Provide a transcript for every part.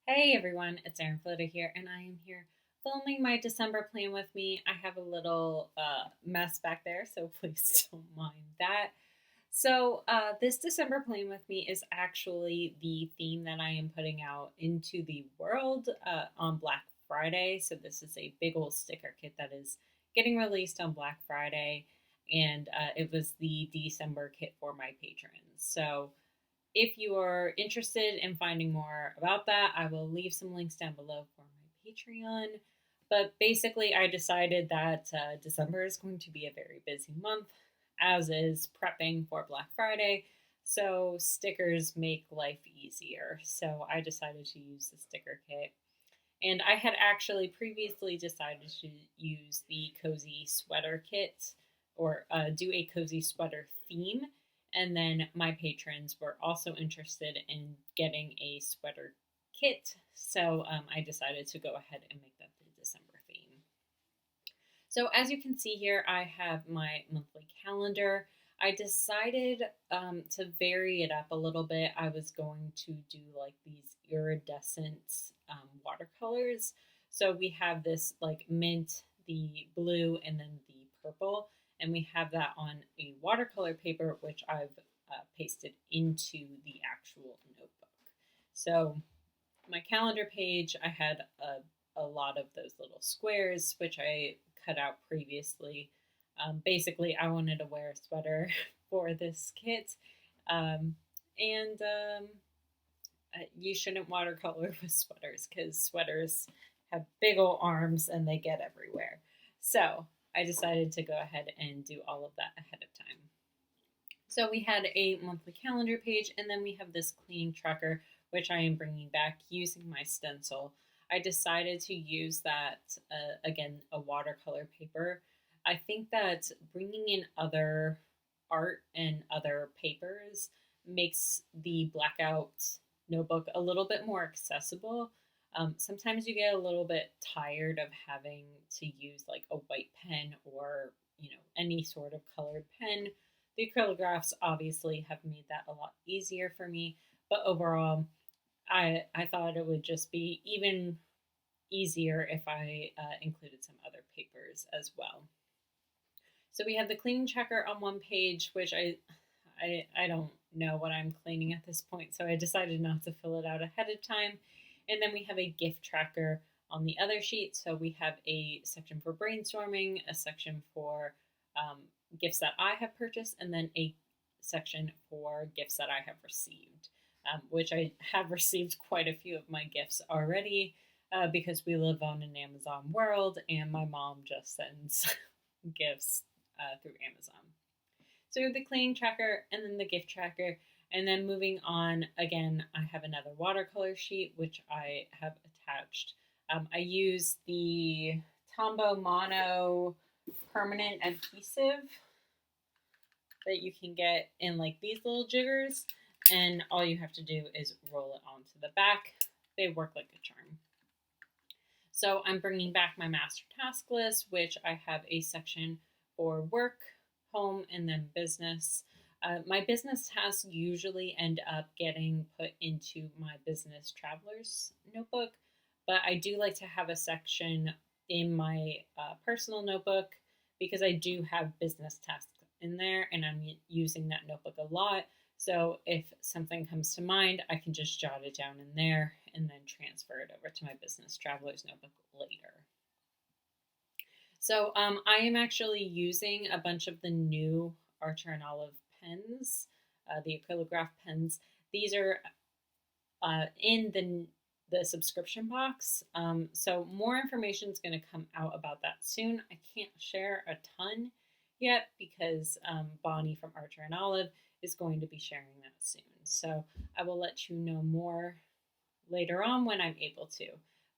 Hey everyone, it's Erin Floto here, and I am here filming my December plan with me. I have a little mess back there, so please don't mind that. So, this December plan with me is actually the theme that I am putting out into the world on Black Friday. So, this is a big old sticker kit that is getting released on Black Friday, and it was the December kit for my patrons. So, if you are interested in finding more about that, I will leave some links down below for my Patreon. But basically, I decided that December is going to be a very busy month, as is prepping for Black Friday. So, stickers make life easier. So, I decided to use the sticker kit. And I had actually previously decided to use the cozy sweater kit or do a cozy sweater theme. And then my patrons were also interested in getting a sweater kit. So I decided to go ahead and make that the December theme. So as you can see here, I have my monthly calendar. I decided to vary it up a little bit. I was going to do like these iridescent watercolors. So we have this like mint, the blue, and then the purple. And we have that on a watercolor paper, which I've pasted into the actual notebook. So my calendar page, I had a lot of those little squares, which I cut out previously. Basically, I wanted to wear a sweater for this kit. And you shouldn't watercolor with sweaters because sweaters have big old arms and they get everywhere. So I decided to go ahead and do all of that ahead of time. So we had a monthly calendar page, and then we have this cleaning tracker, which I am bringing back using my stencil. I decided to use that, again, a watercolor paper. I think that bringing in other art and other papers makes the blackout notebook a little bit more accessible. Sometimes you get a little bit tired of having to use like a white pen or any sort of colored pen. The acrylographs obviously have made that a lot easier for me, but overall, I thought it would just be even easier if I included some other papers as well. So we have the cleaning checker on one page, which I don't know what I'm cleaning at this point, so I decided not to fill it out ahead of time. And then we have a gift tracker on the other sheet. So we have a section for brainstorming, a section for gifts that I have purchased, and then a section for gifts that I have received, which I have received quite a few of my gifts already because we live on an Amazon world and my mom just sends gifts through Amazon. So we have the cleaning tracker and then the gift tracker. And then moving on, again, I have another watercolor sheet, which I have attached. I use the Tombow Mono permanent adhesive that you can get in like these little jiggers. And all you have to do is roll it onto the back. They work like a charm. So I'm bringing back my master task list, which I have a section for work, home, and then business. My business tasks usually end up getting put into my business traveler's notebook, but I do like to have a section in my personal notebook because I do have business tasks in there and I'm using that notebook a lot. So if something comes to mind, I can just jot it down in there and then transfer it over to my business traveler's notebook later. So I am actually using a bunch of the new Archer and Olive pens, the Acrylograph pens. These are in the subscription box. So more information is going to come out about that soon. I can't share a ton yet because Bonnie from Archer and Olive is going to be sharing that soon. So I will let you know more later on when I'm able to.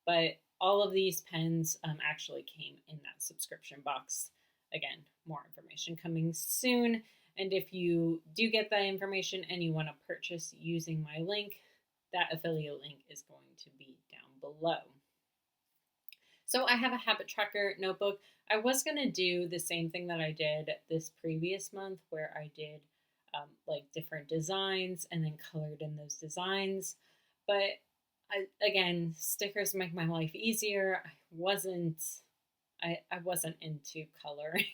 But all of these pens actually came in that subscription box. Again, more information coming soon. And if you do get that information and you want to purchase using my link, that affiliate link is going to be down below. So I have a habit tracker notebook. I was going to do the same thing that I did this previous month where I did like different designs and then colored in those designs. But again, stickers make my life easier. I wasn't into coloring,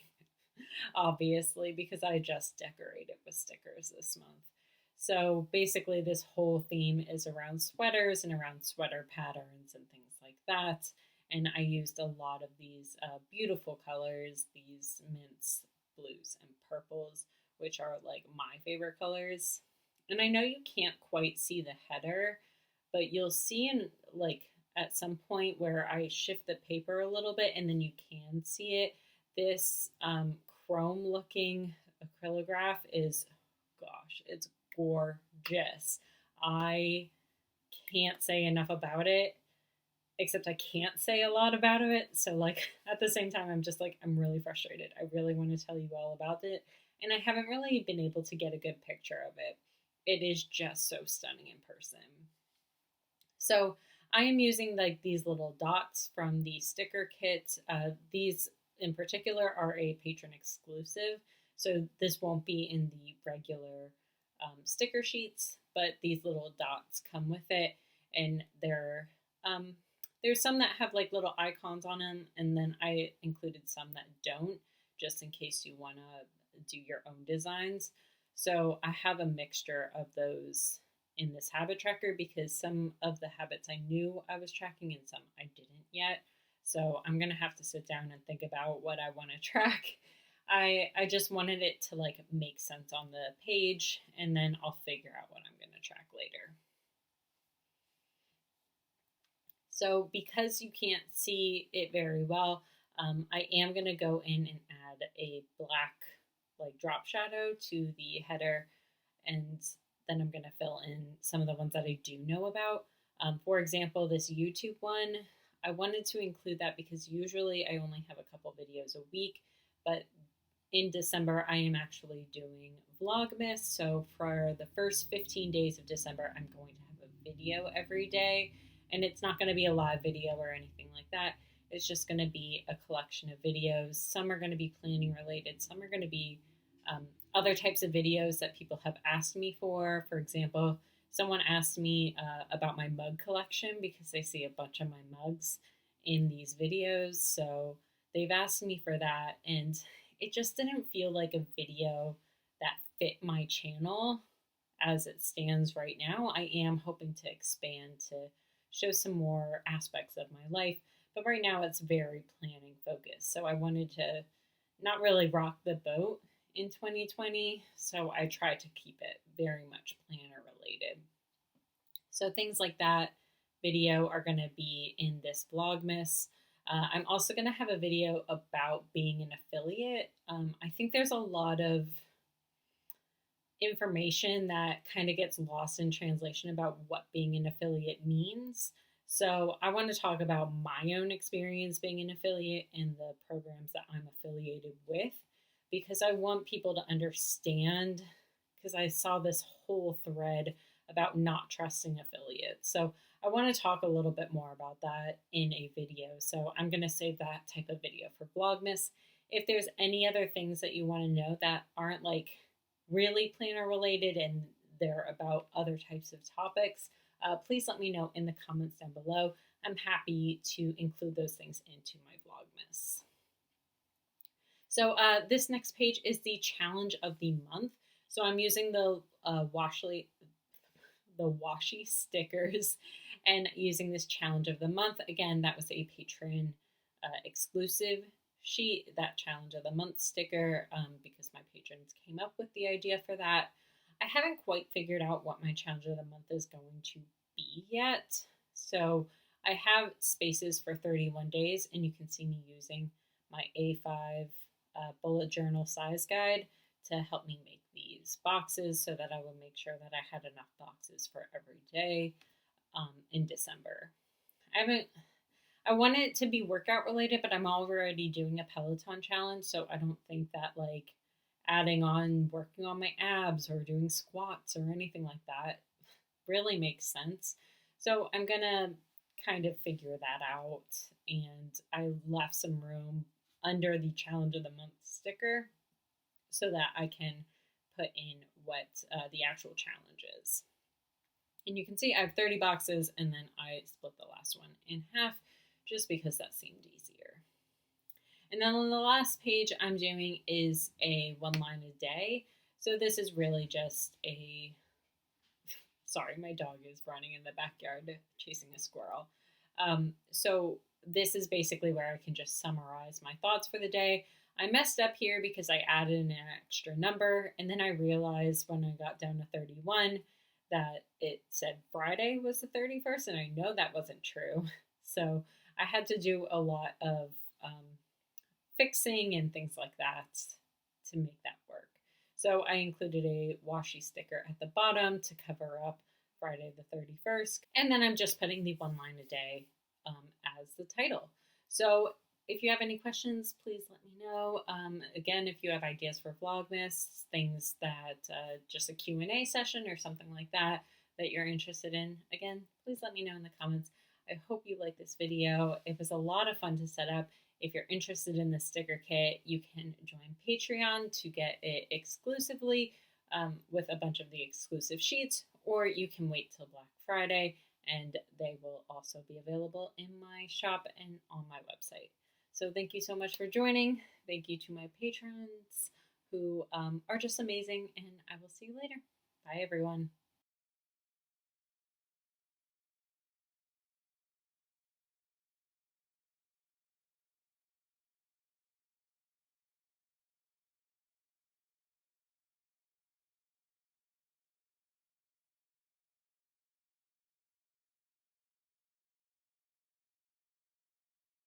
obviously, because I just decorated with stickers this month. So basically, this whole theme is around sweaters and around sweater patterns and things like that. And I used a lot of these beautiful colors, these mints, blues, and purples, which are like my favorite colors. And I know you can't quite see the header, but you'll see in like at some point where I shift the paper a little bit and then you can see it. This chrome looking acrylograph is, gosh, it's gorgeous. I can't say enough about it, except I can't say a lot about it. So like at the same time, I'm just like, I'm really frustrated. I really want to tell you all about it. And I haven't really been able to get a good picture of it. It is just so stunning in person. So I am using like these little dots from the sticker kit. These in particular are a patron exclusive. So this won't be in the regular sticker sheets, but these little dots come with it. And there's some that have like little icons on them. And then I included some that don't, just in case you want to do your own designs. So I have a mixture of those in this habit tracker because some of the habits I knew I was tracking and some I didn't yet. So I'm going to have to sit down and think about what I want to track. I just wanted it to like make sense on the page, and then I'll figure out what I'm going to track later. So because you can't see it very well, I am going to go in and add a black like drop shadow to the header, and then I'm going to fill in some of the ones that I do know about. For example, this YouTube one, I wanted to include that because usually I only have a couple videos a week, but in December I am actually doing Vlogmas. So for the first 15 days of December, I'm going to have a video every day, and it's not going to be a live video or anything like that. It's just going to be a collection of videos. Some are going to be planning related. Some are going to be other types of videos that people have asked me for. For example, someone asked me about my mug collection because they see a bunch of my mugs in these videos. So they've asked me for that, and it just didn't feel like a video that fit my channel as it stands right now. I am hoping to expand to show some more aspects of my life, but right now it's very planning focused. So I wanted to not really rock the boat in 2020, so I tried to keep it very much planner related. So things like that video are going to be in this Vlogmas. I'm also going to have a video about being an affiliate. I think there's a lot of information that kind of gets lost in translation about what being an affiliate means. So I want to talk about my own experience being an affiliate and the programs that I'm affiliated with, because I want people to understand, because I saw this whole thread about not trusting affiliates. So I want to talk a little bit more about that in a video. So I'm going to save that type of video for Vlogmas. If there's any other things that you want to know that aren't like really planner related and they're about other types of topics, please let me know in the comments down below. I'm happy to include those things into my Vlogmas. So this next page is the challenge of the month. So I'm using the washi stickers and using this challenge of the month. Again, that was a Patreon exclusive sheet, that challenge of the month sticker, because my patrons came up with the idea for that. I haven't quite figured out what my challenge of the month is going to be yet. So I have spaces for 31 days, and you can see me using my A5 bullet journal size guide to help me make these boxes so that I will make sure that I had enough boxes for every day in December. I want it to be workout related, but I'm already doing a Peloton challenge, so I don't think that like adding on working on my abs or doing squats or anything like that really makes sense. So I'm gonna kind of figure that out, and I left some room under the challenge of the month sticker so that I can put in what the actual challenge is. And you can see I have 30 boxes, and then I split the last one in half just because that seemed easier. And then on the last page I'm doing is a 1 line a day. So this is really just a, sorry, my dog is running in the backyard chasing a squirrel. So this is basically where I can just summarize my thoughts for the day. I messed up here because I added an extra number, and then I realized when I got down to 31 that it said Friday was the 31st, and I know that wasn't true. So I had to do a lot of fixing and things like that to make that work. So I included a washi sticker at the bottom to cover up Friday the 31st. And then I'm just putting the 1 line a day as the title. So if you have any questions, please let me know. Again, if you have ideas for Vlogmas, things that just a Q&A session or something like that that you're interested in, again, please let me know in the comments. I hope you like this video. It was a lot of fun to set up. If you're interested in the sticker kit, you can join Patreon to get it exclusively with a bunch of the exclusive sheets, or you can wait till Black Friday and they will also be available in my shop and on my website. So thank you so much for joining. Thank you to my patrons who are just amazing, and I will see you later. Bye, everyone.